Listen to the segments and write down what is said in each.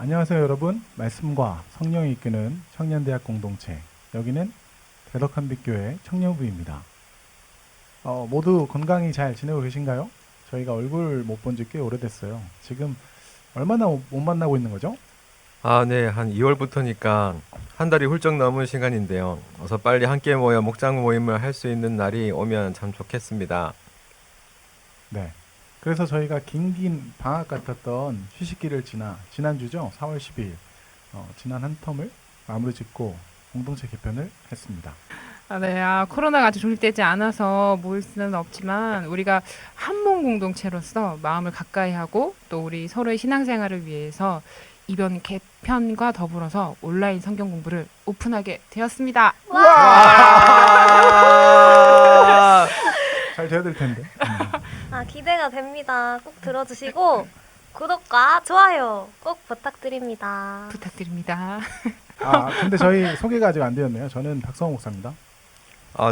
안녕하세요 여러분. 말씀과 성령이 이끄는 청년대학 공동체, 여기는 대덕한빛교회 청년부입니다. 모두 건강히 잘 지내고 계신가요? 저희가 얼굴 못 본 지 꽤 오래됐어요. 지금 얼마나 못 만나고 있는 거죠? 네. 한 2월부터니까 한 달이 훌쩍 넘은 시간인데요. 어서 빨리 함께 모여 목장 모임을 할 수 있는 날이 오면 참 좋겠습니다. 네. 그래서 저희가 긴긴 방학 같았던 휴식기를 지난주죠? 4월 12일 지난 한 텀을 마무리 짓고 공동체 개편을 했습니다. 네, 코로나가 아직 종식되지 않아서 모일 수는 없지만 우리가 한 몸 공동체로서 마음을 가까이 하고 또 우리 서로의 신앙생활을 위해서 이번 개편과 더불어서 온라인 성경 공부를 오픈하게 되었습니다. 잘 돼야 될 텐데. 기대가 됩니다. 꼭 들어주시고 구독과 좋아요 꼭 부탁드립니다. 부탁드립니다. 근데 저희 소개가 아직 안 되었네요. 저는 박성호 목사입니다.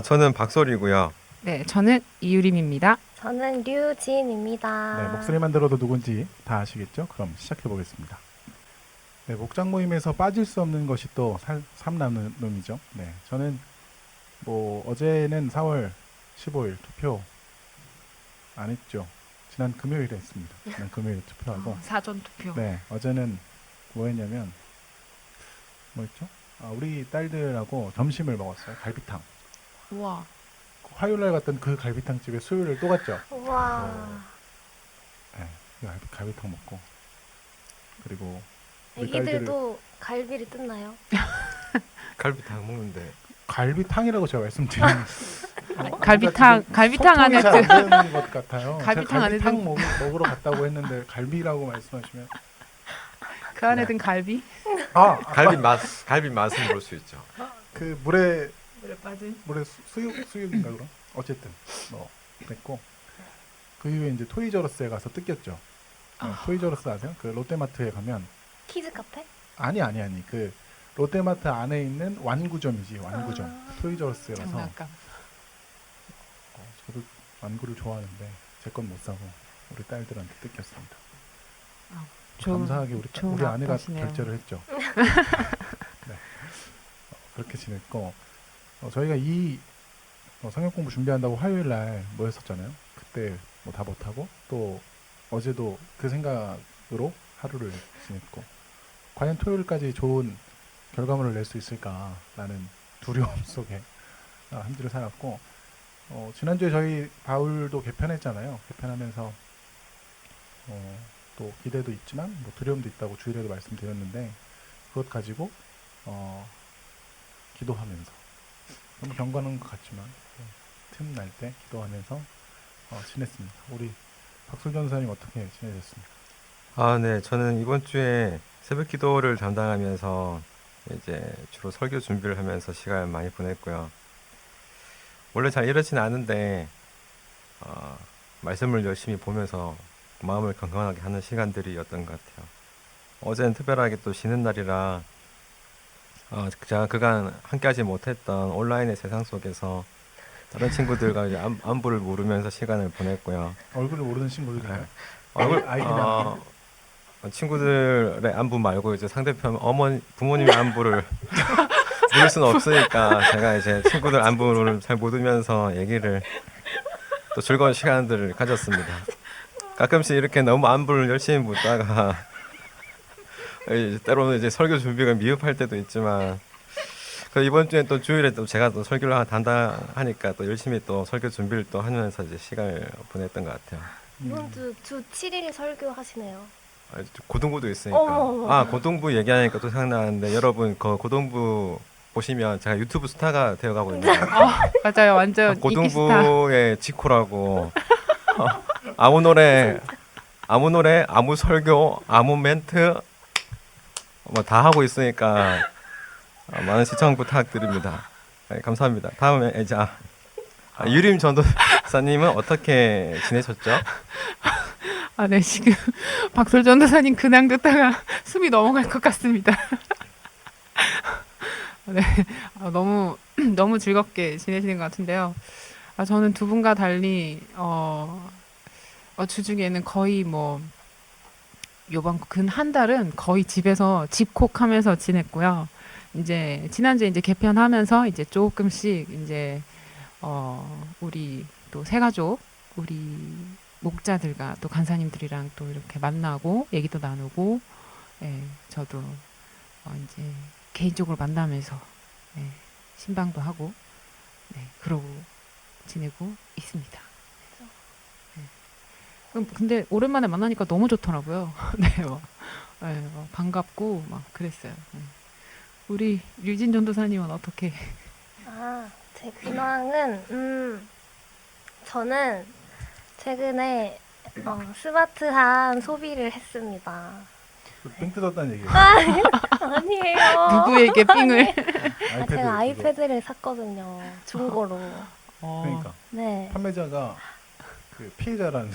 저는 박솔이고요. 네, 저는 이유림입니다. 저는 류지인입니다. 네, 목소리만 들어도 누군지 다 아시겠죠? 그럼 시작해 보겠습니다. 네, 목장 모임에서 빠질 수 없는 것이 또 삼나눔이죠. 네, 저는 어제는 4월 15일 투표 안 했죠. 지난 금요일에 했습니다. 지난 금요일에 투표하고. 사전 투표. 네, 어제는 뭐 했냐면 뭐였죠? 우리 딸들하고 점심을 먹었어요. 갈비탕. 우와. 화요일날 갔던 그 갈비탕 집에 수요일을 또 갔죠. 우와. 네, 갈비탕 먹고 그리고 우리 애기들도 갈비를 뜯나요? 갈비탕 먹는데 갈비탕이라고 제가 말씀드리는 갈비탕 안에 잘안 되는 것 같아요. 갈비탕 안에 갈비탕 먹으러 갔다고 했는데 갈비라고 말씀하시면 그 안에 든 갈비? 갈비 맛은 볼 수 있죠. 그 물에 빠진. 수육인가 그럼 어쨌든 그랬고 그 이후에 이제 토이저러스에 가서 뜯겼죠. 토이저러스 아세요? 그 롯데마트에 가면 키즈 카페? 아니 그 롯데마트 안에 있는 완구점이지 완구점. 토이저러스에 가서 장난감. 저도 완구를 좋아하는데 제 건 못 사고 우리 딸들한테 뜯겼습니다. 감사하게 우리 아내가 아빠시네요. 결제를 했죠. 네. 그렇게 지냈고 저희가 이 성경 공부 준비한다고 화요일 날 모였었잖아요. 그때 다 못하고 또 어제도 그 생각으로 하루를 지냈고 과연 토요일까지 좋은 결과물을 낼 수 있을까라는 두려움 속에 한 주를 살았고 지난주에 저희 바울도 개편했잖아요. 개편하면서 또 기대도 있지만 두려움도 있다고 주일에도 말씀드렸는데 그것 가지고 기도하면서 너무 경건한 것 같지만 틈날 때 기도하면서 지냈습니다. 우리 박솔 전사님 어떻게 지내셨습니까? 네. 저는 이번 주에 새벽 기도를 담당하면서 이제 주로 설교 준비를 하면서 시간을 많이 보냈고요. 원래 잘 이러진 않은데 말씀을 열심히 보면서 마음을 건강하게 하는 시간들이었던 것 같아요. 어제는 특별하게 또 쉬는 날이라 제가 그간 함께하지 못했던 온라인의 세상 속에서 다른 친구들과 이제 안부를 물으면서 시간을 보냈고요. 얼굴을 모르는 친구들이요? 아이들 친구들의 안부 말고 이제 상대편 부모님의 안부를 물을 수는 없으니까 제가 이제 친구들 안부를 잘 묻으면서 얘기를 또 즐거운 시간들을 가졌습니다. 가끔씩 이렇게 너무 안부를 열심히 묻다가 때로는 이제 설교 준비가 미흡할 때도 있지만 이번 주에 또 주일에 또 제가 또 설교를 담당하니까 또 열심히 또 설교 준비를 또 하면서 이제 시간을 보냈던 것 같아요. 이번 주 7일 설교하시네요. 고등부도 있으니까. 어머. 고등부 얘기하니까 또 생각나는데 여러분 고등부 보시면 제가 유튜브 스타가 되어가고 있는데 맞아요, 완전 인기 스타. 고등부의 지코라고 아무 노래, 아무 설교, 아무 멘트 다 하고 있으니까 많은 시청 부탁드립니다. 감사합니다. 다음에 이제 유림 전도사님은 어떻게 지내셨죠? 네, 지금 박솔 전도사님 근황 듣다가 숨이 넘어갈 것 같습니다. 네, 너무 즐겁게 지내시는 것 같은데요. 저는 두 분과 달리 주중에는 거의 요번 근 한 달은 거의 집에서 집콕하면서 지냈고요. 이제 지난주에 이제 개편하면서 이제 조금씩 이제 우리 또 새가족 우리 목자들과 또 간사님들이랑 또 이렇게 만나고 얘기도 나누고 예, 저도 이제 개인적으로 만나면서 예, 신방도 하고 네, 그러고 지내고 있습니다. 근데 오랜만에 만나니까 너무 좋더라고요. 네, 막 반갑고 막 그랬어요. 우리 류진 전도사님은 어떻게? 제 근황은 저는 최근에 스마트한 소비를 했습니다. 삥 뜯었다는 얘기예요. 아니에요. 누구에게 삥을? 아이패드 제가 그거. 아이패드를 샀거든요. 중고로. 그러니까 네. 판매자가 그 피해자라는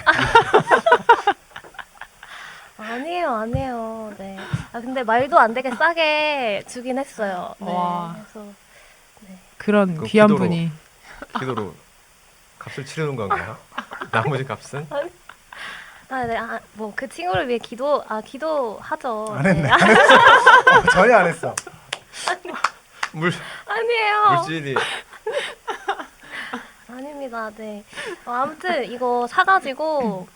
아니에요. 네. 근데 말도 안 되게 싸게 주긴 했어요. 네. 와. 그래서 그런 그 귀한 기도로. 분이 기도로 값을 치르는 건가요? 나머지 값은? 네. 뭐 그 친구를 위해 기도하죠. 안 했네. 네. 안 했어. 전혀 안 했어. 아니에요. 물질이 아닙니다. 네. 아무튼 이거 사가지고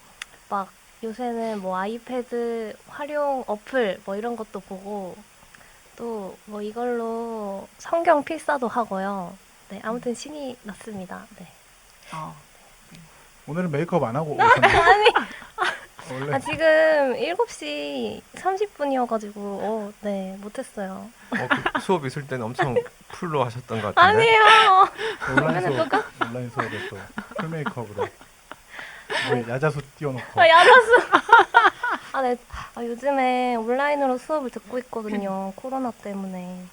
막 요새는 뭐 아이패드 활용 어플 뭐 이런 것도 보고 또 뭐 이걸로 성경 필사도 하고요. 네. 아무튼 신이 났습니다. 네. 오늘은 메이크업 안 하고 오셨나요? 아니. 원래 지금 7시 30분이어가지고 네 못했어요. 그 수업 있을 때는 엄청 풀로 하셨던 것 같은데. 아니에요. 온라인 수업에 또 풀 메이크업으로 우리 야자수 띄워놓고 야자수. 네. 요즘에 온라인으로 수업을 듣고 있거든요. 코로나 때문에.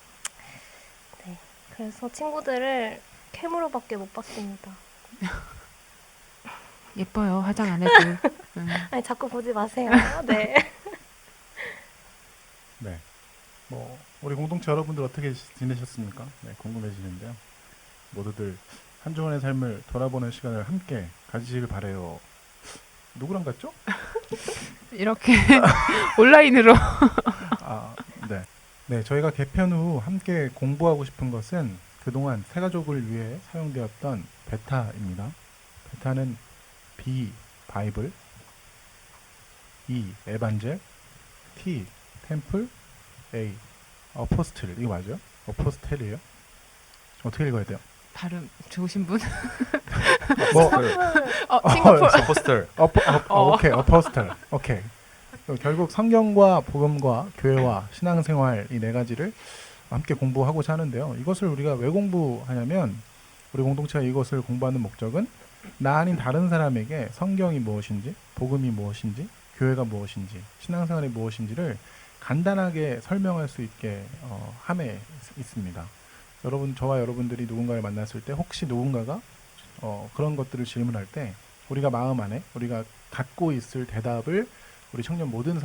네. 그래서 친구들을 캠으로밖에 못 봤습니다. 예뻐요. 화장 안 해도. 자꾸 보지 마세요. 네. 네. 뭐 우리 공동체 여러분들 어떻게 지내셨습니까? 네, 궁금해지는데요. 모두들 한 주간의 삶을 돌아보는 시간을 함께 가지시길 바래요. 누구랑 갔죠? 이렇게 온라인으로 네. 네, 저희가 개편 후 함께 공부하고 싶은 것은 그동안 새가족을 위해 사용되었던 베타입니다. 베타는 B 바이블, E 에반젤, T 템플, A 어포스틀. 이거 맞아요? 어포스텔이에요? 어떻게 읽어야 돼요? 발음 좋으신 분? 뭐 싱가포르. 포스터. 오케이 어포스텔. 오케이. 결국 성경과 복음과 교회와 신앙생활 이 네 가지를 함께 공부하고자 하는데요. 이것을 우리가 왜 공부하냐면 우리 공동체가 이것을 공부하는 목적은 나 아닌 다른 사람에게 성경이 무엇인지, 복음이 무엇인지, 교회가 무엇인지, 신앙생활이 무엇인지를 간단하게 설명할 수 있게 함에 있습니다. 저와 여러분들이 누군가를 만났을 때 혹시 누군가가 그런 것들을 질문할 때 우리가 마음 안에 우리가 갖고 있을 대답을 우리 청년 모든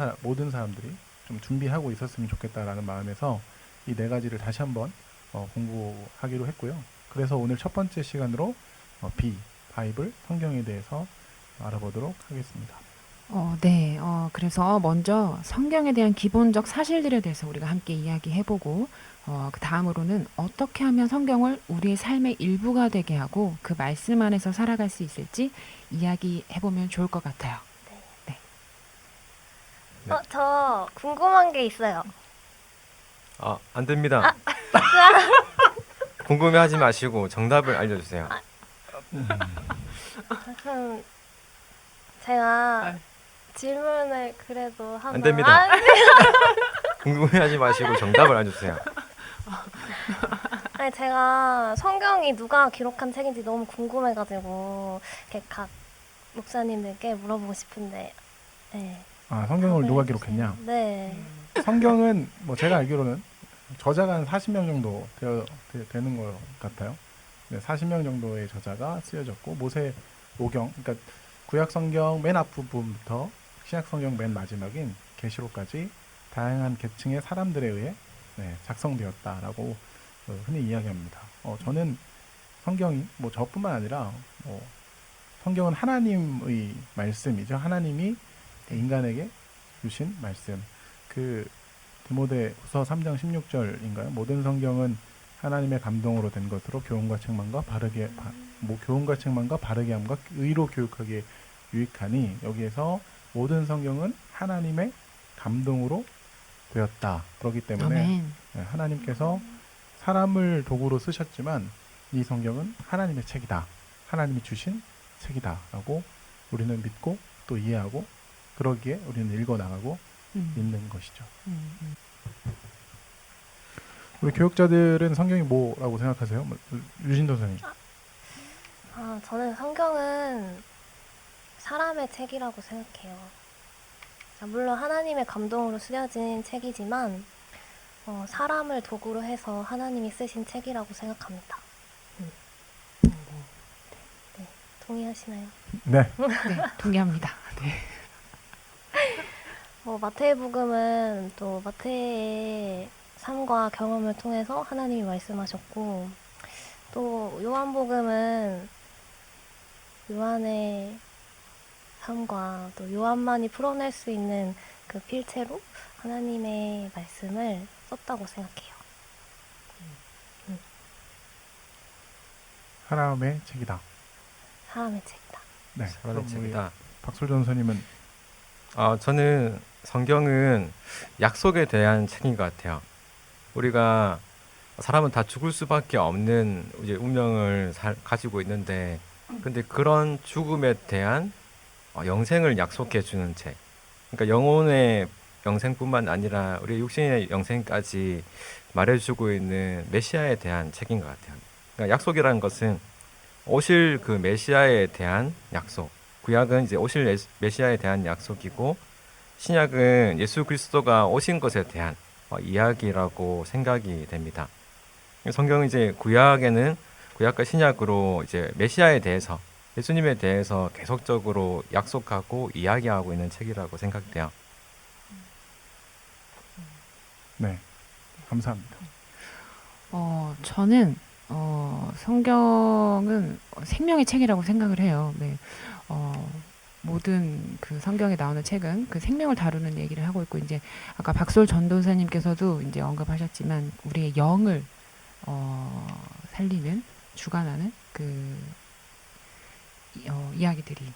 사람들이 좀 준비하고 있었으면 좋겠다라는 마음에서 이 네 가지를 다시 한번 공부하기로 했고요. 그래서 오늘 첫 번째 시간으로 바이블 성경에 대해서 알아보도록 하겠습니다. 네. 그래서 먼저 성경에 대한 기본적 사실들에 대해서 우리가 함께 이야기해보고 그 다음으로는 어떻게 하면 성경을 우리의 삶의 일부가 되게 하고 그 말씀 안에서 살아갈 수 있을지 이야기해보면 좋을 것 같아요. 네. 저 궁금한 게 있어요. 안 됩니다. 궁금해하지 마시고 정답을 알려주세요. 그럼 제가 질문을 그래도 하면 안 됩니다. 궁금해하지 마시고 정답을 알려주세요. 제가 성경이 누가 기록한 책인지 너무 궁금해가지고 이렇게 각 목사님들께 물어보고 싶은데. 네. 성경을 누가 기록했냐? 네. 성경은 뭐 제가 알기로는 저자가 한 40명 정도 되는 것 같아요. 네, 40명 정도의 저자가 쓰여졌고 모세오경, 그러니까 구약 성경 맨 앞부분부터 신약 성경 맨 마지막인 계시록까지 다양한 계층의 사람들에 의해 작성되었다라고 흔히 이야기합니다. 저는 성경이 뭐 저뿐만 아니라 성경은 하나님의 말씀이죠. 하나님이 인간에게 주신 말씀. 그 디모데후서 3장 16절인가요? 모든 성경은 하나님의 감동으로 된 것으로 교훈과 책망과 교훈과 책망과 바르게 함과 의로 교육하기에 유익하니, 여기에서 모든 성경은 하나님의 감동으로 되었다. 그렇기 때문에 아멘. 하나님께서 사람을 도구로 쓰셨지만 이 성경은 하나님의 책이다. 하나님이 주신 책이다라고 우리는 믿고 또 이해하고, 그러기에 우리는 읽어나가고 있는 것이죠. 우리 교육자들은 성경이 뭐라고 생각하세요? 유진도 선생님. 저는 성경은 사람의 책이라고 생각해요. 물론 하나님의 감동으로 쓰여진 책이지만 사람을 도구로 해서 하나님이 쓰신 책이라고 생각합니다. 네, 동의하시나요? 네. 네, 동의합니다. 네. 마태복음은 또 마태의 삶과 경험을 통해서 하나님이 말씀하셨고, 또 요한복음은 요한의 삶과 또 요한만이 풀어낼 수 있는 그 필체로 하나님의 말씀을 썼다고 생각해요. 사람의 책이다. 사람의 책이다. 네. 사람의 그럼 우리 책이다. 박솔전 선생님은 저는 성경은 약속에 대한 책인 것 같아요. 우리가 사람은 다 죽을 수밖에 없는 이제 운명을 가지고 있는데, 근데 그런 죽음에 대한 영생을 약속해 주는 책. 그러니까 영혼의 영생뿐만 아니라 우리 육신의 영생까지 말해주고 있는 메시아에 대한 책인 것 같아요. 그러니까 약속이라는 것은 오실 그 메시아에 대한 약속. 구약은 이제 오실 메시아에 대한 약속이고, 신약은 예수 그리스도가 오신 것에 대한 이야기라고 생각이 됩니다. 성경은 이제 구약과 신약으로 이제 메시아에 대해서, 예수님에 대해서 계속적으로 약속하고 이야기하고 있는 책이라고 생각돼요. 네. 감사합니다. 저는 성경은 생명의 책이라고 생각을 해요. 네. 모든 그 성경에 나오는 책은 그 생명을 다루는 얘기를 하고 있고, 이제 아까 박솔 전도사님께서도 이제 언급하셨지만 우리의 영을 살리는, 주관하는 그 이야기들이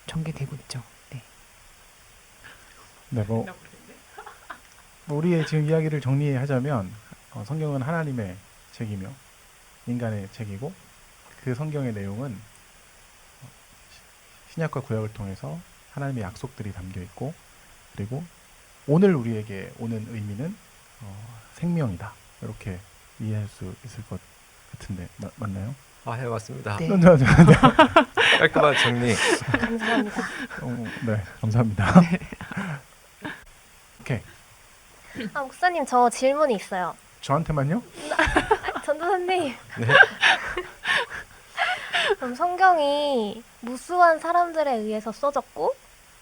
전개되고 있죠. 네. 네, 우리의 지금 이야기를 정리하자면 성경은 하나님의 책이며 인간의 책이고, 그 성경의 내용은 신약과 구약을 통해서 하나님의 약속들이 담겨 있고, 그리고 오늘 우리에게 오는 의미는 생명이다. 이렇게 이해할 수 있을 것 같은데 맞나요? 해봤습니다. 네. 깔끔한 정리. 감사합니다. 네, 감사합니다. 오케이. 목사님, 저 질문이 있어요. 저한테만요? 전도사님. 네. 그럼 성경이 무수한 사람들에 의해서 써졌고,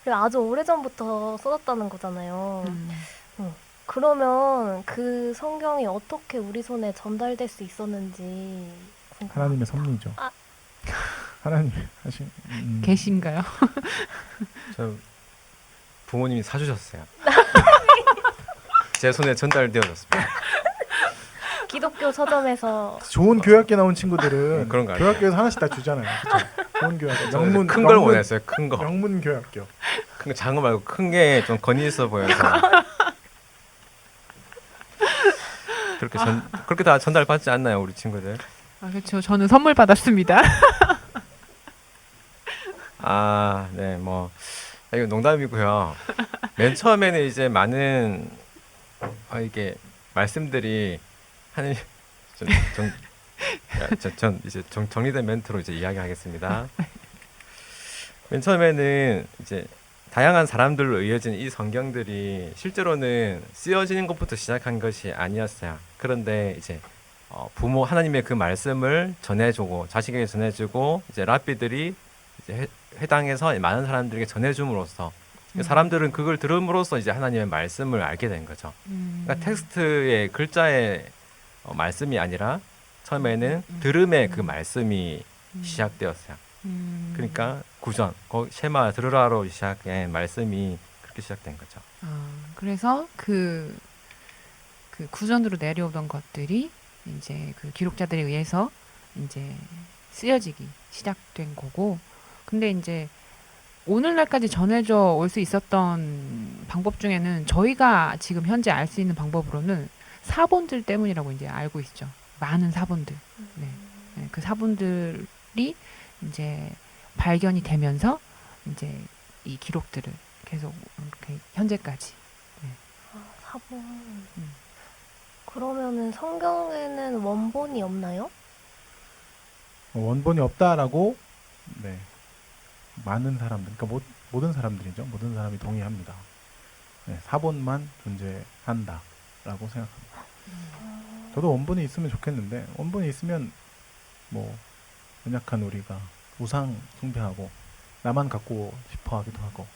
그리고 아주 오래전부터 써졌다는 거잖아요. 그러면 그 성경이 어떻게 우리 손에 전달될 수 있었는지 궁금합니다. 하나님의 섭리죠. 하나님 하신 계신가요? 저 부모님이 사주셨어요. 제 손에 전달되어졌습니다. 기독교 서점에서 좋은 교학교 나온 친구들은 그런 거 같아요. 교학교에서 하나씩 다 주잖아요. 그쵸? 좋은 교학교. 저는 큰 걸 원했어요. 큰 거. 영문 교학교. 큰 거, 작은 거 말고 큰 게 좀 건의 있어 보여서. 그렇게 다 전달받지 않나요, 우리 친구들? 그렇죠. 저는 선물 받았습니다. 네, 이거 농담이고요. 맨 처음에는 이제 많은 이게 말씀들이 하는 전 이제 정리된 멘트로 이제 이야기하겠습니다. 맨 처음에는 이제 다양한 사람들로 이어진 이 성경들이 실제로는 쓰여지는 것부터 시작한 것이 아니었어요. 그런데 이제 하나님의 그 말씀을 전해주고 자식에게 전해주고, 이제 랍비들이 이제 회당에서 많은 사람들에게 전해줌으로써 사람들은 그걸 들음으로써 이제 하나님의 말씀을 알게 된 거죠. 그러니까 텍스트의 글자의 말씀이 아니라 처음에는 들음의 그 말씀이 시작되었어요. 그러니까 구전, 쉐마 들으라로 시작된 말씀이 그렇게 시작된 거죠. 그래서 그 구전으로 내려오던 것들이 이제 그 기록자들에 의해서 이제 쓰여지기 시작된 거고, 근데 이제 오늘날까지 전해져 올 수 있었던 방법 중에는 저희가 지금 현재 알 수 있는 방법으로는 사본들 때문이라고 이제 알고 있죠. 많은 사본들. 네. 네, 그 사본들이 이제 발견이 되면서 이제 이 기록들을 계속 이렇게 현재까지. 사본. 그러면은 성경에는 원본이 없나요? 원본이 없다라고 네. 많은 사람들, 그러니까 모든 사람들이죠. 모든 사람이 동의합니다. 네, 사본만 존재한다라고 생각합니다. 저도 원본이 있으면 좋겠는데 원본이 있으면 뭐 연약한 우리가 우상 숭배하고 나만 갖고 싶어 하기도 하고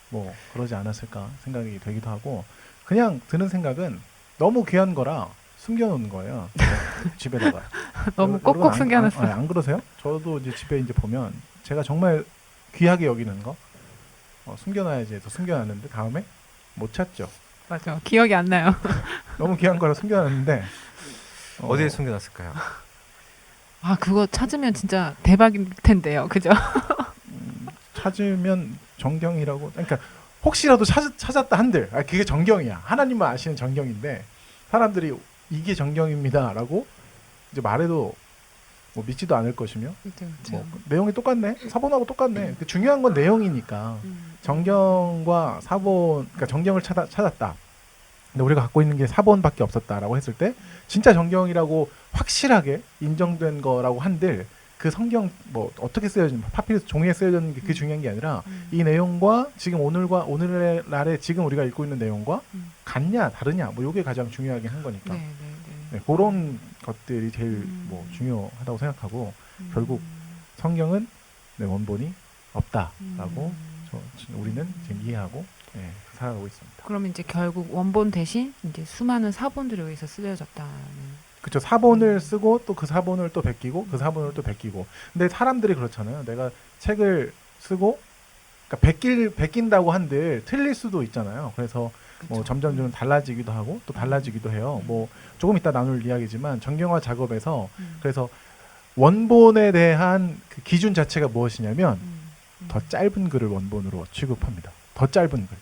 뭐 그러지 않았을까 생각이 되기도 하고, 그냥 드는 생각은 너무 귀한 거라 숨겨놓는 거예요. 집에다가. 너무 여러분 꼭꼭 숨겨놨어요. 안 그러세요? 저도 이제 집에 이제 보면 제가 정말 귀하게 여기는 거 숨겨놔야지 해서 숨겨놨는데 다음에 못 찾죠. 맞아. 기억이 안 나요. 너무 귀한 거라 숨겨놨는데 어디에 숨겨놨을까요? 그거 찾으면 진짜 대박일 텐데요. 그죠? 찾으면 정경이라고, 그러니까 혹시라도 찾았다 한들 그게 정경이야. 하나님만 아시는 정경인데 사람들이 이게 정경입니다라고 이제 말해도 뭐 믿지도 않을 것이며 그렇죠. 뭐 내용이 똑같네, 사본하고 똑같네. 중요한 건 내용이니까. 정경과 사본, 그러니까 정경을 찾았다. 근데 우리가 갖고 있는 게 사본밖에 없었다라고 했을 때 진짜 정경이라고 확실하게 인정된 거라고 한들 그 성경 뭐 어떻게 쓰여진 파피루스 종이에 쓰여진 게 그게 중요한 게 아니라 이 내용과 지금 오늘날에 지금 우리가 읽고 있는 내용과 같냐 다르냐 뭐 이게 가장 중요하게 한 거니까. 네, 그런 것들이 제일 뭐 중요하다고 생각하고 결국 성경은 네, 원본이 없다라고 우리는 지금 이해하고 네, 살아가고 있습니다. 그럼 이제 결국 원본 대신 이제 수많은 사본들에 의해서 쓰여졌다는. 그렇죠. 사본을 쓰고 또 그 사본을 또 베끼고 그 사본을 또 베끼고. 근데 사람들이 그렇잖아요. 내가 책을 쓰고 그러니까 베낀다고 한들 틀릴 수도 있잖아요. 그래서 뭐 점점 좀 달라지기도 하고 또 달라지기도 해요. 뭐 조금 이따 나눌 이야기지만 정경화 작업에서 그래서 원본에 대한 그 기준 자체가 무엇이냐면 더 짧은 글을 원본으로 취급합니다. 더 짧은 글.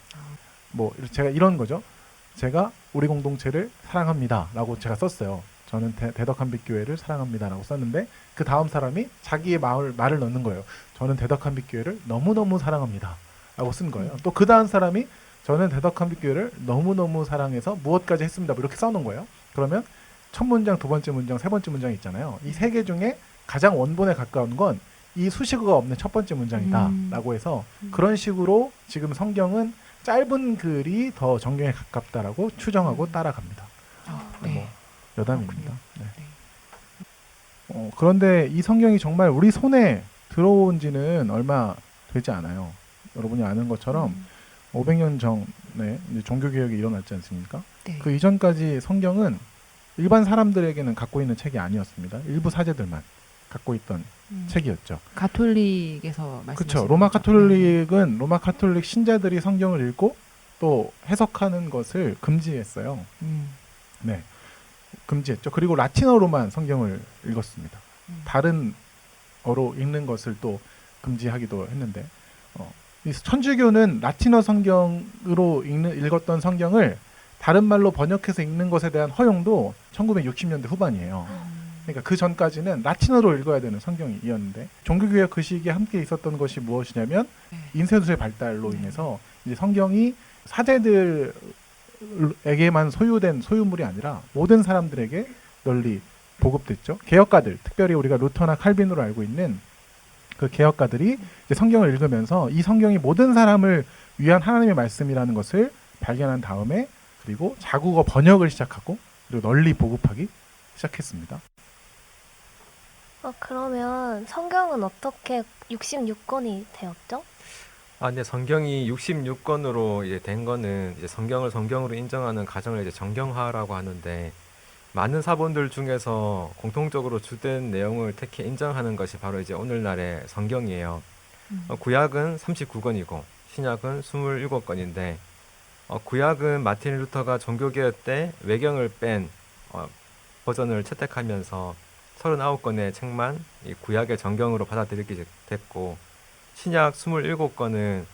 뭐 제가 이런 거죠. 제가 우리 공동체를 사랑합니다라고 제가 썼어요. 저는 대덕한 빛교회를 사랑합니다라고 썼는데 그 다음 사람이 자기의 말을 넣는 거예요. 저는 대덕한 빛교회를 너무너무 사랑합니다라고 쓴 거예요. 또 그 다음 사람이 저는 대덕한 빛교회를 너무너무 사랑해서 무엇까지 했습니다. 뭐 이렇게 써놓은 거예요. 그러면 첫 문장, 두 번째 문장, 세 번째 문장이 있잖아요. 이 세 개 중에 가장 원본에 가까운 건 이 수식어가 없는 첫 번째 문장이다라고 해서 그런 식으로 지금 성경은 짧은 글이 더 정경에 가깝다라고 추정하고 따라갑니다. 뭐 여담입니다. 네. 그런데 이 성경이 정말 우리 손에 들어온 지는 얼마 되지 않아요. 여러분이 아는 것처럼 500년 전에 이제 종교개혁이 일어났지 않습니까? 네. 그 이전까지 성경은 일반 사람들에게는 갖고 있는 책이 아니었습니다. 일부 사제들만 갖고 있던 책이었죠. 가톨릭에서 말씀하시는 그렇죠. 로마 가톨릭은 로마 가톨릭 신자들이 성경을 읽고 또 해석하는 것을 금지했어요. 네, 금지했죠. 그리고 라틴어로만 성경을 읽었습니다. 다른 어로 읽는 것을 또 금지하기도 했는데 천주교는 라틴어 성경으로 읽었던 성경을 다른 말로 번역해서 읽는 것에 대한 허용도 1960년대 후반이에요. 그러니까 그 전까지는 라틴어로 읽어야 되는 성경이었는데 종교개혁 그 시기에 함께 있었던 것이 무엇이냐면 인쇄도서의 발달로 인해서 이제 성경이 사제들에게만 소유된 소유물이 아니라 모든 사람들에게 널리 보급됐죠. 개혁가들, 특별히 우리가 루터나 칼빈으로 알고 있는 그 개혁가들이 이제 성경을 읽으면서 이 성경이 모든 사람을 위한 하나님의 말씀이라는 것을 발견한 다음에 그리고 자국어 번역을 시작하고 그리고 널리 보급하기 시작했습니다. 그러면 성경은 어떻게 66권이 되었죠? 근데 성경이 66권으로 이제 된 거는 이제 성경을 성경으로 인정하는 과정을 이제 정경화라고 하는데 많은 사본들 중에서 공통적으로 주된 내용을 특히 인정하는 것이 바로 이제 오늘날의 성경이에요. 구약은 39권이고 신약은 27권인데 구약은 마틴 루터가 종교개혁 때 외경을 뺀 버전을 채택하면서 39권의 책만 이 구약의 정경으로 받아들이게 됐고, 신약 27권은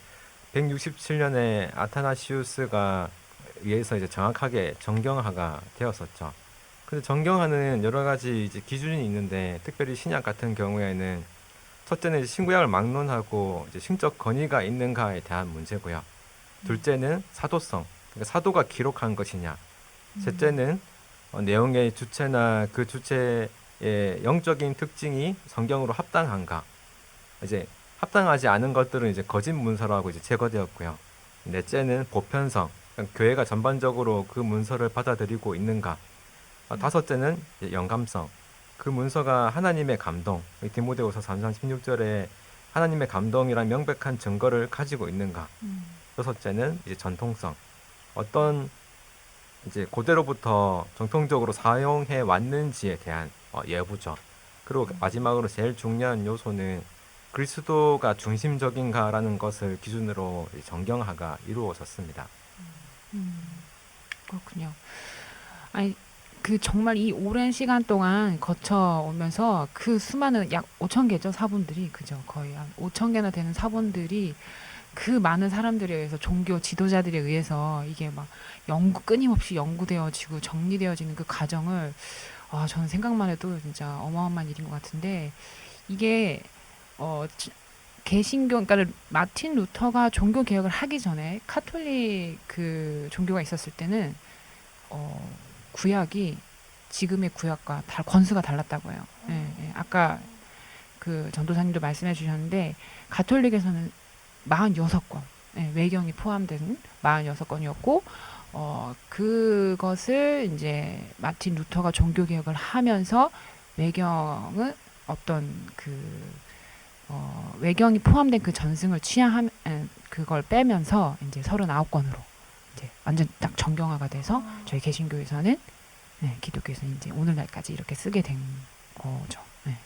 167년에 아타나시우스가 의해서 이제 정확하게 정경화가 되었었죠. 근데 정경화는 여러 가지 이제 기준이 있는데, 특별히 신약 같은 경우에는 첫째는 이제 신구약을 막론하고 이제 신적 권위가 있는가에 대한 문제고요. 둘째는 사도성, 그러니까 사도가 기록한 것이냐. 셋째는 내용의 주체나 그 주체의 영적인 특징이 성경으로 합당한가. 이제 합당하지 않은 것들은 이제 거짓 문서라고 이제 제거되었고요. 넷째는 보편성, 그러니까 교회가 전반적으로 그 문서를 받아들이고 있는가. 다섯째는 이제 영감성, 그 문서가 하나님의 감동, 디모데후서 3장 16절에 하나님의 감동이란 명백한 증거를 가지고 있는가. 여섯째는 이제 전통성, 어떤 이제 고대로부터 정통적으로 사용해 왔는지에 대한 예부죠. 그리고 마지막으로 제일 중요한 요소는 그리스도가 중심적인가라는 것을 기준으로 정경화가 이루어졌습니다. 그렇군요. 아니 그 정말 이 오랜 시간 동안 거쳐오면서 그 수많은 약 5천 개죠 사본들이, 그죠? 거의 한 5천 개나 되는 사본들이 그 많은 사람들에 의해서, 종교 지도자들에 의해서 이게 막 끊임없이 연구되어지고 정리되어지는 그 과정을, 저는 생각만 해도 진짜 어마어마한 일인 것 같은데, 이게 개신교, 그러니까 마틴 루터가 종교 개혁을 하기 전에 카톨릭 그 종교가 있었을 때는 구약이 지금의 구약과 권수가 달랐다고 해요. 예, 예. 아까 그 전도사님도 말씀해 주셨는데, 가톨릭에서는 46권, 예, 외경이 포함된 46권이었고, 그것을 이제 마틴 루터가 종교 개혁을 하면서 외경은 어떤 외경이 포함된 그 전승을 그걸 빼면서 이제 39권으로 이제 완전 딱 정경화가 돼서 저희 개신교에서는, 네, 기독교에서는 이제 오늘날까지 이렇게 쓰게 된 거죠. 네.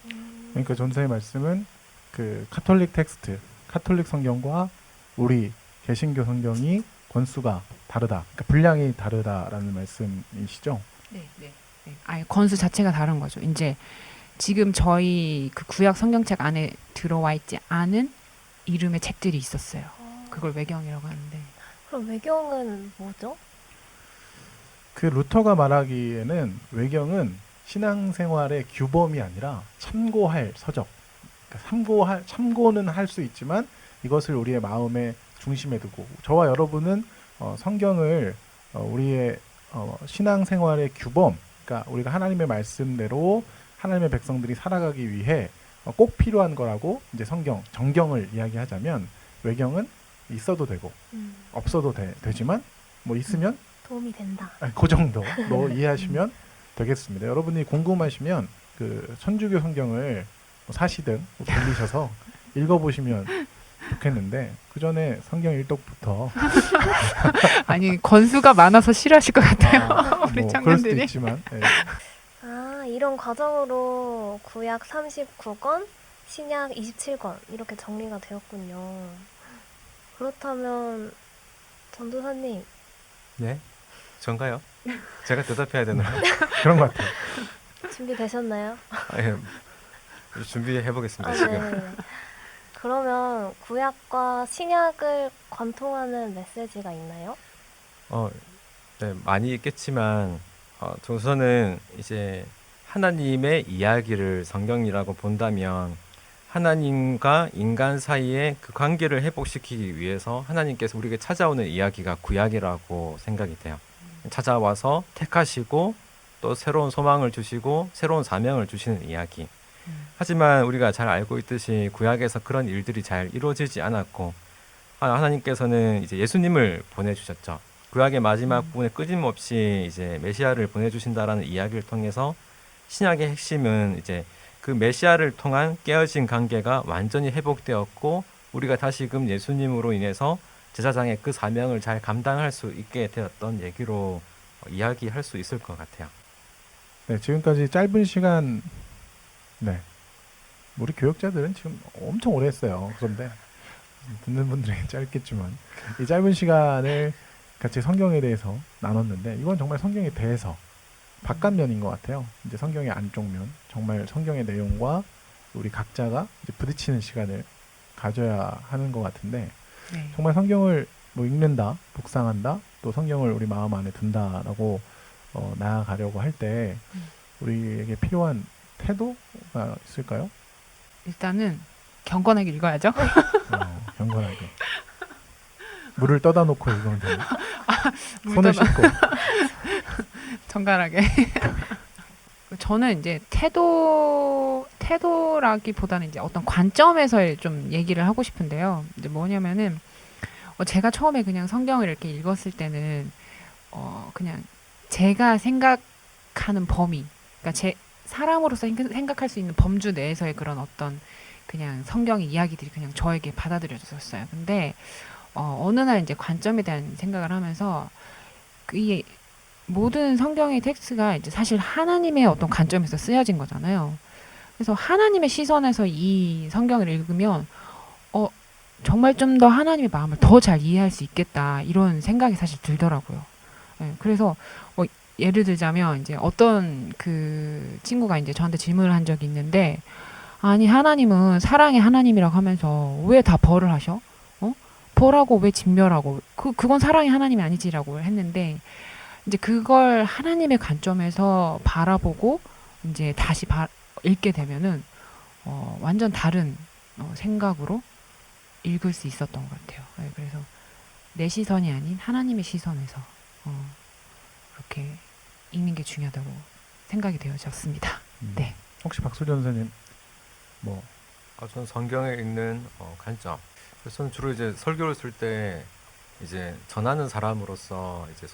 그러니까 전사의 말씀은 그 카톨릭 텍스트, 카톨릭 성경과 우리 개신교 성경이 권수가 다르다, 그러니까 분량이 다르다라는 말씀이시죠? 네, 네. 네. 아예 권수 자체가 다른 거죠. 이제 지금 저희 그 구약 성경책 안에 들어와 있지 않은 이름의 책들이 있었어요. 그걸 외경이라고 하는데. 그럼 외경은 뭐죠? 그 루터가 말하기에는 외경은 신앙생활의 규범이 아니라 참고할 서적. 그러니까 참고는 할 수 있지만 이것을 우리의 마음의 중심에 두고, 저와 여러분은 성경을 우리의 신앙생활의 규범, 그러니까 우리가 하나님의 말씀대로 하나님의 백성들이 살아가기 위해 꼭 필요한 거라고 이제 정경을 이야기하자면, 외경은 있어도 되고 없어도 되지만 뭐 있으면 도움이 된다. 그 정도로 이해하시면 되겠습니다. 여러분이 궁금하시면 그 천주교 성경을 사시든 빌리셔서 읽어보시면 좋겠는데, 그 전에 성경 일독부터 아니 권수가 많아서 싫어하실 것 같아요. 우리 그럴 수도 청년들이. 있지만, 예. 이런 과정으로 구약 39권, 신약 27권 이렇게 정리가 되었군요. 그렇다면 전도사님, 네? 전가요? 제가 대답해야 되나요? 그런 것 같아요. 준비되셨나요? 예, 준비해 보겠습니다. 지금. 네. 그러면 구약과 신약을 관통하는 메시지가 있나요? 네, 많이 있겠지만 우선은 이제 하나님의 이야기를 성경이라고 본다면, 하나님과 인간 사이의 그 관계를 회복시키기 위해서 하나님께서 우리에게 찾아오는 이야기가 구약이라고 생각이 돼요. 찾아와서 택하시고 또 새로운 소망을 주시고 새로운 사명을 주시는 이야기. 하지만 우리가 잘 알고 있듯이 구약에서 그런 일들이 잘 이루어지지 않았고, 하나님께서는 이제 예수님을 보내주셨죠. 구약의 마지막 부분에 끊임없이 이제 메시아를 보내주신다라는 이야기를 통해서 신약의 핵심은 이제 그 메시아를 통한 깨어진 관계가 완전히 회복되었고, 우리가 다시금 예수님으로 인해서 제사장의 그 사명을 잘 감당할 수 있게 되었던 얘기로 이야기할 수 있을 것 같아요. 네, 지금까지 짧은 시간, 네, 우리 교역자들은 지금 엄청 오래 했어요. 그런데 듣는 분들이 짧겠지만 이 짧은 시간을 같이 성경에 대해서 나눴는데 이건 정말 성경에 대해서 바깥면인 것 같아요. 이제 성경의 안쪽 면, 정말 성경의 내용과 우리 각자가 이제 부딪히는 시간을 가져야 하는 것 같은데 네. 정말 성경을 뭐 읽는다, 묵상한다, 또 성경을 우리 마음 안에 둔다라고 나아가려고 할 때 우리에게 필요한 태도가 있을까요? 일단은 경건하게 읽어야죠. 경건하게. 물을 떠다 놓고 읽으면 돼요. 물 손을 떠다- 씻고. 정갈하게. 저는 이제 태도라기보다는 이제 어떤 관점에서 좀 얘기를 하고 싶은데요. 이제 뭐냐면은 제가 처음에 그냥 성경을 이렇게 읽었을 때는 그냥 제가 생각하는 범위, 그러니까 제 사람으로서 생각할 수 있는 범주 내에서의 그런 어떤 그냥 성경의 이야기들이 그냥 저에게 받아들여졌었어요. 근데 어느 날 이제 관점에 대한 생각을 하면서 이 모든 성경의 텍스트가 이제 사실 하나님의 어떤 관점에서 쓰여진 거잖아요. 그래서 하나님의 시선에서 이 성경을 읽으면 정말 좀 더 하나님의 마음을 더 잘 이해할 수 있겠다 이런 생각이 사실 들더라고요. 예, 그래서 예를 들자면 이제 어떤 그 친구가 이제 저한테 질문을 한 적이 있는데 아니 하나님은 사랑의 하나님이라고 하면서 왜 다 벌을 하셔? 벌하고 왜 진멸하고 그건 사랑의 하나님이 아니지라고 했는데 이제 그걸 하나님의 관점에서 바라보고 이제 다시 읽게 되면은 완전 다른 생각으로 읽을 수 있었던 것 같아요. 네, 그래서 내 시선이 아닌 하나님의 시선에서 그렇게 읽는 게 중요하다고 생각이 되어졌습니다. 네. 혹시 박소전 선생님 저는 성경에 있는 관점. 그래서 저는 주로 이제 설교를 쓸 때 이제 전하는 사람으로서 이제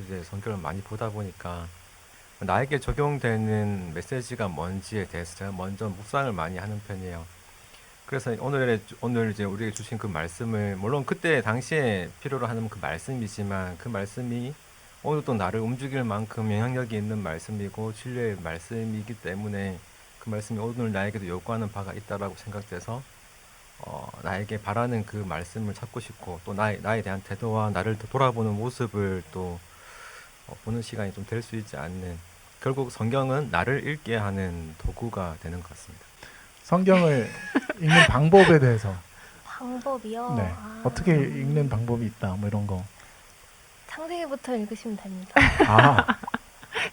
이제 성경을 많이 보다 보니까 나에게 적용되는 메시지가 뭔지에 대해서 제가 먼저 묵상을 많이 하는 편이에요. 그래서 오늘 이제 우리에게 주신 그 말씀을 물론 그때 당시에 필요로 하는 그 말씀이지만 그 말씀이 오늘도 나를 움직일 만큼 영향력이 있는 말씀이고 진리의 말씀이기 때문에 그 말씀이 오늘 나에게도 요구하는 바가 있다라고 생각돼서 나에게 바라는 그 말씀을 찾고 싶고 또 나에 대한 태도와 나를 돌아보는 모습을 또 보는 시간이 좀 될 수 있지 않는 결국 성경은 나를 읽게 하는 도구가 되는 것 같습니다. 성경을 읽는 방법에 대해서 방법이요? 네. 어떻게 읽는 방법이 있다 뭐 이런 거. 창세기부터 읽으시면 됩니다.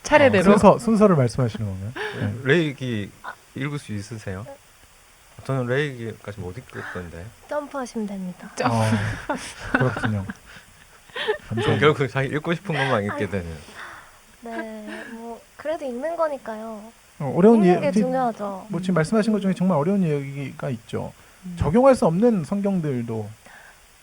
차례대로. 순서를 말씀하시는 건가요? 네. 레이기 읽을 수 있으세요? 저는 레이기까지 못 읽겠던데. 점프하시면 됩니다. 그렇군요. 그럼 결국 자기 읽고 싶은 것만 읽게 되는. 네, 뭐 그래도 읽는 거니까요. 어려운 읽는 게 이야기, 중요하죠. 뭐 지금 말씀하신 것 중에 정말 어려운 이야기가 있죠. 적용할 수 없는 성경들도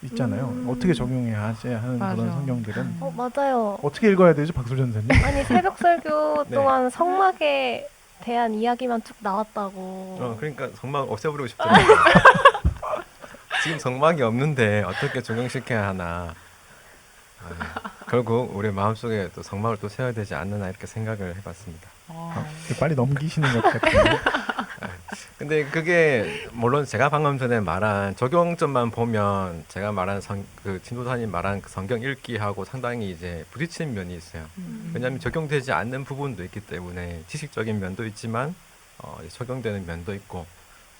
있잖아요. 어떻게 적용해야 하지 하는 맞아. 그런 성경들은 맞아요. 어떻게 읽어야 되죠, 박소전 선생님? 아니 새벽 설교 네. 동안 성막에 대한 이야기만 쭉 나왔다고. 그러니까 성막 없애버리고 싶더라고요. 지금 성막이 없는데 어떻게 적용시켜야 하나. 결국 우리 마음속에 또 성막을 또 세워야 되지 않느냐 이렇게 생각을 해봤습니다. 빨리 넘기시는 것 같은데. 근데 그게 물론 제가 방금 전에 말한 적용점만 보면 제가 말한 그 진도사님 말한 그 성경 읽기하고 상당히 이제 부딪히는 면이 있어요. 왜냐하면 적용되지 않는 부분도 있기 때문에 지식적인 면도 있지만 적용되는 면도 있고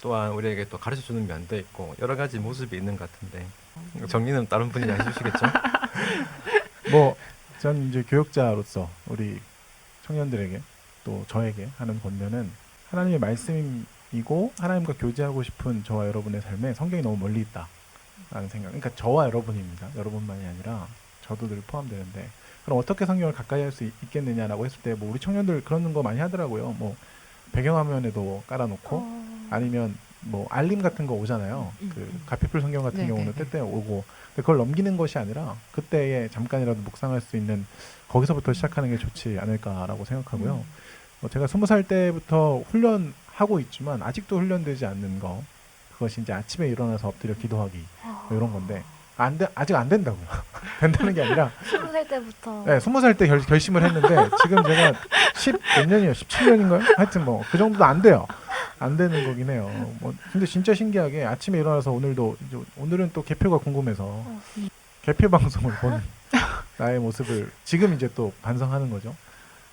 또한 우리에게 또 가르쳐주는 면도 있고 여러 가지 모습이 있는 것 같은데 정리는 다른 분이 해주시겠죠? 전 이제 교육자로서 우리 청년들에게 또 저에게 하는 권면은 하나님의 말씀이고 하나님과 교제하고 싶은 저와 여러분의 삶에 성경이 너무 멀리 있다라는 생각. 그러니까 저와 여러분입니다. 여러분만이 아니라 저도 늘 포함되는데 그럼 어떻게 성경을 가까이 할 수 있겠느냐라고 했을 때 우리 청년들 그런 거 많이 하더라고요. 배경화면에도 깔아놓고 아니면 알림 같은 거 오잖아요. 그 가피풀 성경 같은 경우는 때때 오고 그걸 넘기는 것이 아니라 그때에 잠깐이라도 묵상할 수 있는 거기서부터 시작하는 게 좋지 않을까라고 생각하고요. 제가 20살 때부터 훈련하고 있지만 아직도 훈련되지 않는 거 그것이 이제 아침에 일어나서 엎드려 기도하기 이런 건데 아직 안 된다고요. 된다는 게 아니라 20살 때부터. 네, 20살 때 결심을 했는데 지금 제가 10몇 년이요? 17년인가요? 하여튼 그 정도도 안 돼요. 안 되는 거긴 해요. 근데 진짜 신기하게 아침에 일어나서 오늘은 또 개표가 궁금해서 개표 방송을 본 나의 모습을 지금 이제 또 반성하는 거죠.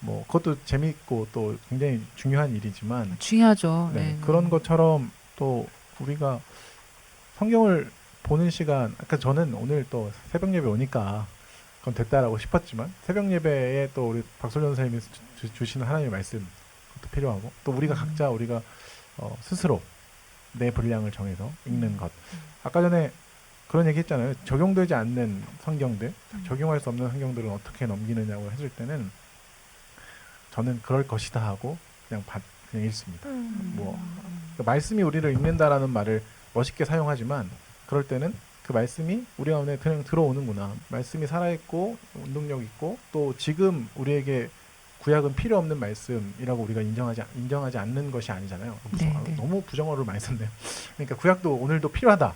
뭐 그것도 재미있고 또 굉장히 중요한 일이지만 중요하죠. 네, 네. 그런 것처럼 또 우리가 성경을 보는 시간, 아까 저는 오늘 또 새벽 예배 오니까 그건 됐다라고 싶었지만 새벽 예배에 또 우리 박솔련 선생님이 주시는 하나님의 말씀 그것도 필요하고 또 우리가 각자 우리가 스스로 내 분량을 정해서 읽는 것. 아까 전에 그런 얘기 했잖아요. 적용되지 않는 성경들, 적용할 수 없는 성경들은 어떻게 넘기느냐고 했을 때는 저는 그럴 것이다 하고 그냥 읽습니다. 뭐 그러니까 말씀이 우리를 읽는다라는 말을 멋있게 사용하지만 그럴 때는 그 말씀이 우리 안에 그냥 들어오는구나. 말씀이 살아있고 운동력 있고 또 지금 우리에게 구약은 필요 없는 말씀이라고 우리가 인정하지 않는 것이 아니잖아요. 네, 네. 너무 부정어를 많이 썼네요. 그러니까 구약도 오늘도 필요하다.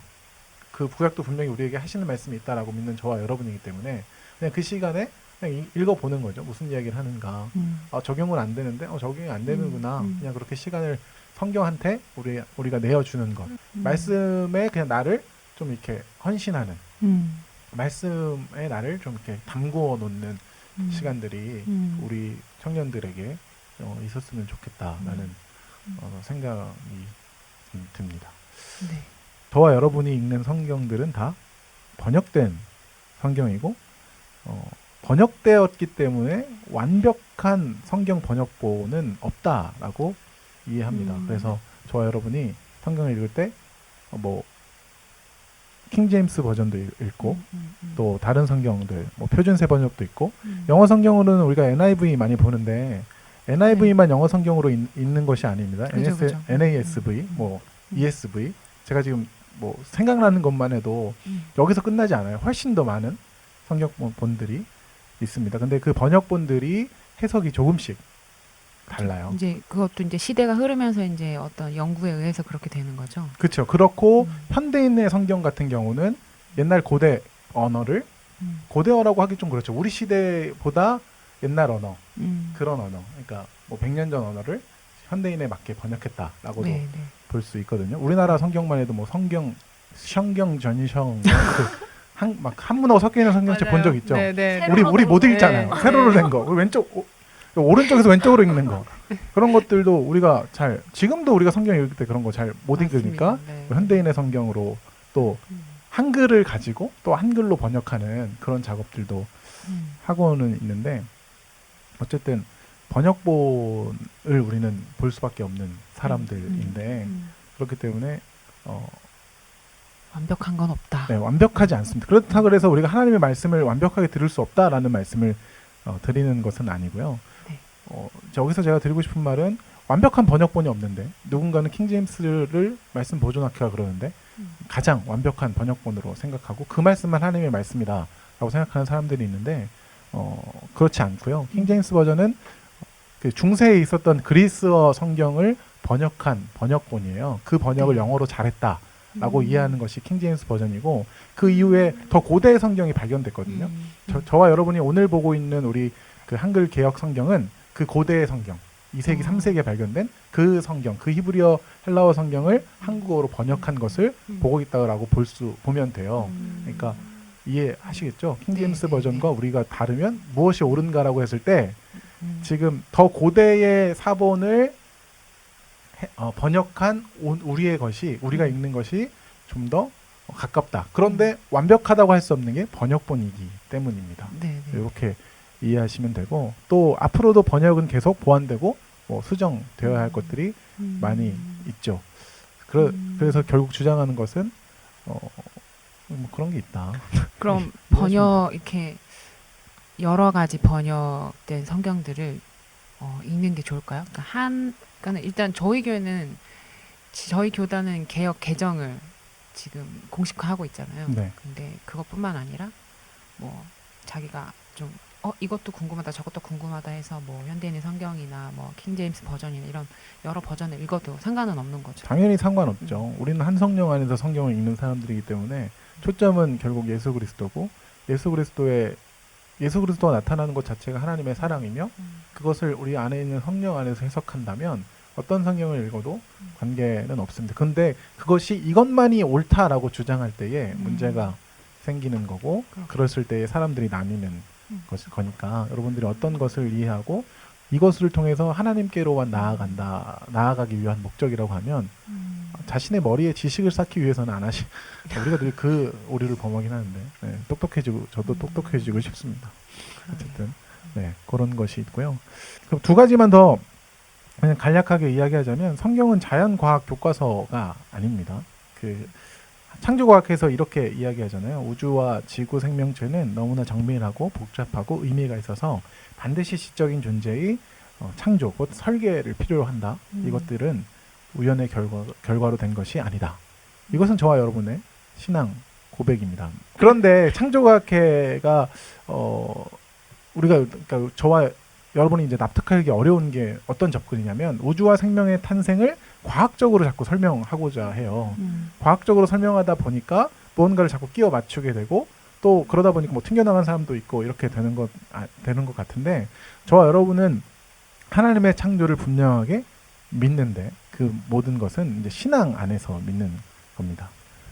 그 구약도 분명히 우리에게 하시는 말씀이 있다라고 믿는 저와 여러분이기 때문에 그냥 그 시간에 그냥 읽어보는 거죠. 무슨 이야기를 하는가. 적용은 안 되는데 적용이 안 되는구나. 그냥 그렇게 시간을 성경한테 우리가 내어주는 것. 말씀에 그냥 나를 좀 이렇게 헌신하는 말씀에 나를 좀 이렇게 담구어 놓는 시간들이 우리 청년들에게 있었으면 좋겠다라는 생각이 듭니다. 네. 저와 여러분이 읽는 성경들은 다 번역된 성경이고 번역되었기 때문에 완벽한 성경 번역본은 없다라고 이해합니다. 그래서 저와 여러분이 성경을 읽을 때 뭐 킹제임스 버전도 읽고 또 다른 성경들 뭐 표준세 번역도 있고 영어 성경으로는 우리가 NIV 많이 보는데 NIV만 영어 성경으로 읽는 것이 아닙니다. 그죠, 그죠. NASV 뭐 ESV 제가 지금 뭐 생각나는 것만 해도 여기서 끝나지 않아요. 훨씬 더 많은 성경본들이 있습니다. 근데 그 번역본들이 해석이 조금씩 달라요. 이제 그것도 이제 시대가 흐르면서 이제 어떤 연구에 의해서 그렇게 되는 거죠. 그렇죠. 그렇고 현대인의 성경 같은 경우는 옛날 고대 언어를 고대어라고 하기 좀 그렇죠. 우리 시대보다 옛날 언어 그런 언어, 그러니까 뭐 100년 전 언어를 현대인에 맞게 번역했다라고도 네, 네. 볼 수 있거든요. 우리나라 성경만 해도 뭐 성경 전성 막 한문하고 섞여 있는 성경책 본 적 있죠. 네, 네. 우리 못 읽잖아요. 네. 세로로 된 거. 오른쪽에서 왼쪽으로 읽는 거. 그런 것들도 우리가 지금도 우리가 성경 읽을 때 그런 거 잘 못 읽으니까 네. 현대인의 성경으로 또 한글을 가지고 또 한글로 번역하는 그런 작업들도 하고는 있는데 어쨌든 번역본을 우리는 볼 수밖에 없는 사람들인데 그렇기 때문에 완벽한 건 없다. 네, 완벽하지 않습니다. 그렇다고 해서 우리가 하나님의 말씀을 완벽하게 들을 수 없다라는 말씀을 드리는 것은 아니고요. 네. 여기서 제가 드리고 싶은 말은 완벽한 번역본이 없는데 누군가는 킹제임스를 말씀 보존학회가 그러는데 가장 완벽한 번역본으로 생각하고 그 말씀만 하나님의 말씀이다라고 생각하는 사람들이 있는데 그렇지 않고요. 킹제임스 버전은 그 중세에 있었던 그리스어 성경을 번역한 번역본이에요. 그 번역을 영어로 잘했다라고 이해하는 것이 킹제임스 버전이고 그 이후에 더 고대의 성경이 발견됐거든요. 저와 여러분이 오늘 보고 있는 우리 그 한글 개역 성경은 그 고대의 성경 2세기, 3세기에 발견된 그 성경, 그 히브리어 헬라어 성경을 한국어로 번역한 것을 보고 있다라고 보면 돼요. 그러니까 이해하시겠죠? 킹제임스 네, 버전과 우리가 다르면 무엇이 옳은가라고 했을 때 지금 더 고대의 사본을 번역한 우리의 것이 우리가 읽는 것이 좀 더 가깝다. 그런데 완벽하다고 할 수 없는 게 번역본이기 때문입니다. 네, 네. 이렇게 이해하시면 되고 또 앞으로도 번역은 계속 보완되고 뭐 수정되어야 할 것들이 많이 있죠. 그래서 결국 주장하는 것은 뭐 그런 게 있다. 그럼 번역 이렇게 여러 가지 번역된 성경들을 읽는 게 좋을까요? 그러니까 일단 저희 교회는 저희 교단은 개역 개정을 지금 공식화하고 있잖아요. 네. 근데 그것뿐만 아니라 뭐 자기가 좀 이것도 궁금하다 저것도 궁금하다 해서 뭐 현대인의 성경이나 뭐 킹제임스 버전이나 이런 여러 버전을 읽어도 상관은 없는 거죠. 당연히 상관없죠. 우리는 한 성령 안에서 성경을 읽는 사람들이기 때문에 초점은 결국 예수 그리스도고 예수 그리스도가 나타나는 것 자체가 하나님의 사랑이며 그것을 우리 안에 있는 성령 안에서 해석한다면 어떤 성경을 읽어도 관계는 없습니다. 근데 그것이 이것만이 옳다라고 주장할 때에 문제가 생기는 거고 그랬을 때에 사람들이 나뉘는 거니까 여러분들이 어떤 것을 이해하고 이것을 통해서 하나님께로만 나아가기 위한 목적이라고 하면 자신의 머리에 지식을 쌓기 위해서는 안 하시. 우리가 늘 그 오류를 범하긴 하는데 네, 똑똑해지고 저도 똑똑해지고 싶습니다. 어쨌든 네, 그런 것이 있고요. 그럼 두 가지만 더 그냥 간략하게 이야기하자면 성경은 자연과학 교과서가 아닙니다. 그 창조과학에서 이렇게 이야기하잖아요. 우주와 지구 생명체는 너무나 정밀하고 복잡하고 의미가 있어서 반드시 시적인 존재의 창조, 곧 설계를 필요로 한다. 이것들은 우연의 결과로 된 것이 아니다. 이것은 저와 여러분의 신앙 고백입니다. 그런데 창조과학회가 우리가 그러니까 저와 여러분이 이제 납득하기 어려운 게 어떤 접근이냐면 우주와 생명의 탄생을 과학적으로 자꾸 설명하고자 해요. 과학적으로 설명하다 보니까 무언가를 자꾸 끼워 맞추게 되고 또 그러다 보니까 뭐 튕겨나간 사람도 있고 이렇게 되는 것 같은데 저와 여러분은 하나님의 창조를 분명하게 믿는데 그 모든 것은 이제 신앙 안에서 믿는 겁니다.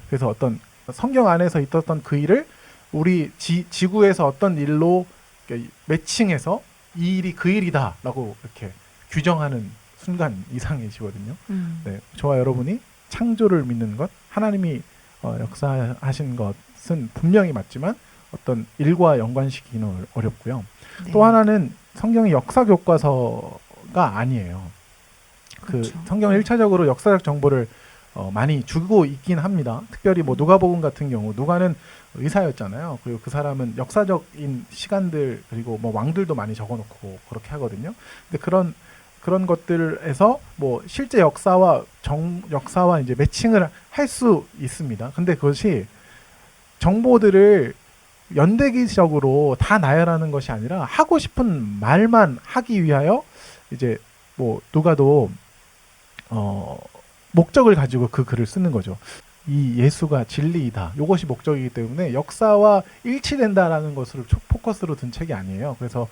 그래서 어떤 성경 안에서 있었던 그 일을 우리 지구에서 어떤 일로 매칭해서 이 일이 그 일이다라고 이렇게 규정하는 순간 이상해지거든요. 네, 저와 여러분이 창조를 믿는 것, 하나님이 역사하신 것은 분명히 맞지만 어떤 일과 연관시키기는 어렵고요. 네. 또 하나는 성경의 역사 교과서가 아니에요. 그렇죠. 성경은 1차적으로 역사적 정보를 많이 주고 있긴 합니다. 특별히 뭐 누가복음 같은 경우 누가는 의사였잖아요. 그리고 그 사람은 역사적인 시간들 그리고 뭐 왕들도 많이 적어놓고 그렇게 하거든요. 근데 그런 것들에서 뭐 실제 역사와 이제 매칭을 할 수 있습니다. 근데 그것이 정보들을 연대기적으로 다 나열하는 것이 아니라 하고 싶은 말만 하기 위하여 이제 뭐 누가도 목적을 가지고 그 글을 쓰는 거죠. 이 예수가 진리이다. 이것이 목적이기 때문에 역사와 일치된다라는 것을 포커스로 든 책이 아니에요. 그래서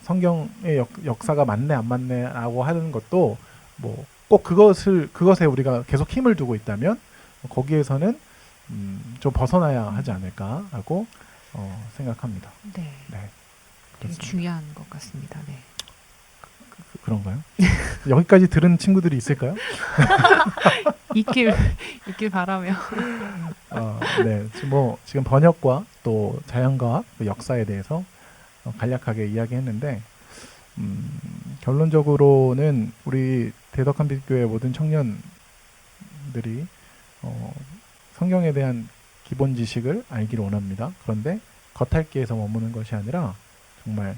성경의 역사가 맞네 안 맞네라고 하는 것도 뭐 꼭 그것에 우리가 계속 힘을 두고 있다면 거기에서는 좀 벗어나야 하지 않을까라고 생각합니다. 네. 네, 되게 그렇습니다. 중요한 것 같습니다. 네. 그런가요? 여기까지 들은 친구들이 있을까요? 있길 바라며. 네, 지금 번역과 또 자연과학, 그 역사에 대해서 간략하게 이야기했는데 결론적으로는 우리 대덕한빛교회 모든 청년들이 성경에 대한 기본 지식을 알기를 원합니다. 그런데 겉핥기에서 머무는 것이 아니라 정말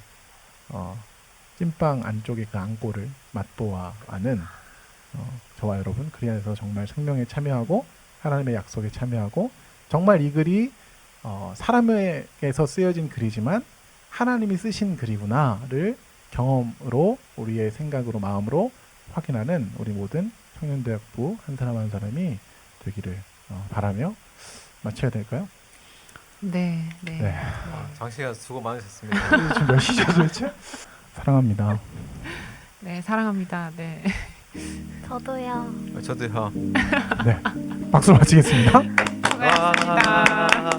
찐빵 안쪽의 그 안골을 맛보아 아는 저와 여러분 그리하여서 정말 생명에 참여하고 하나님의 약속에 참여하고 정말 이 글이 사람에게서 쓰여진 글이지만 하나님이 쓰신 글이구나를 경험으로 우리의 생각으로 마음으로 확인하는 우리 모든 청년대학부 한 사람 한 사람이 되기를 바라며 마쳐야 될까요? 네. 네. 장씨가 수고 많으셨습니다. 지금 몇 시죠 도대체? 사랑합니다. 네, 사랑합니다. 네. 저도요. 저도요. 네, 박수로 마치겠습니다. 수고하셨습니다.